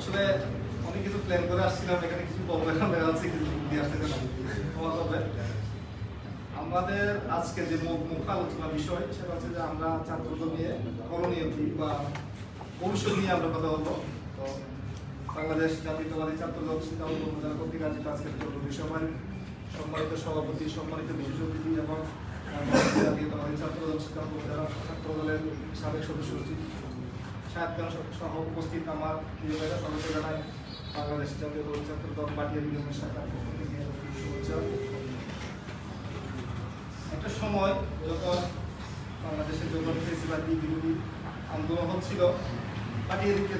আসলে অনেক কিছু প্ল্যান করে আসছিলাম, এখানে কিছু বলবো, এখন দেখা যাচ্ছে কিছু দিয়ে আসতে না হবে। আমাদের আজকে যে মুখ্য আলোচনা বিষয় সেটা হচ্ছে যে আমরা ছাত্রদের নিয়ে করণীয় কি বা ভবিষ্যৎ নিয়ে আমরা কথা বলবো। তো বাংলাদেশ জাতীয়তাবাদী ছাত্রদল শিক্ষাগত উপজেলা কর্তৃক আয়োজিত আজকের চতুর্থ সভায় সম্মানিত সভাপতি, সম্মানিত বিশেষ অতিথি এবং জাতীয়তাবাদী ছাত্রদল শিক্ষাগত উপজেলা ছাত্রদলের সাবেক সদস্য সচিব সাহেবগঞ্জ সহ উপস্থিত আমার প্রিয় ভাইরা, সবাইকে জানাই বাংলাদেশ জাতীয়তাবাদী ছাত্রদল পাটিয়া বিলিয়নের শাখার পক্ষ থেকে শুভেচ্ছা। একটা সময় যখন বাংলাদেশের জন্য ফেসিবাদী বিরোধী আন্দোলন হচ্ছিল, পাটিয়া দিকে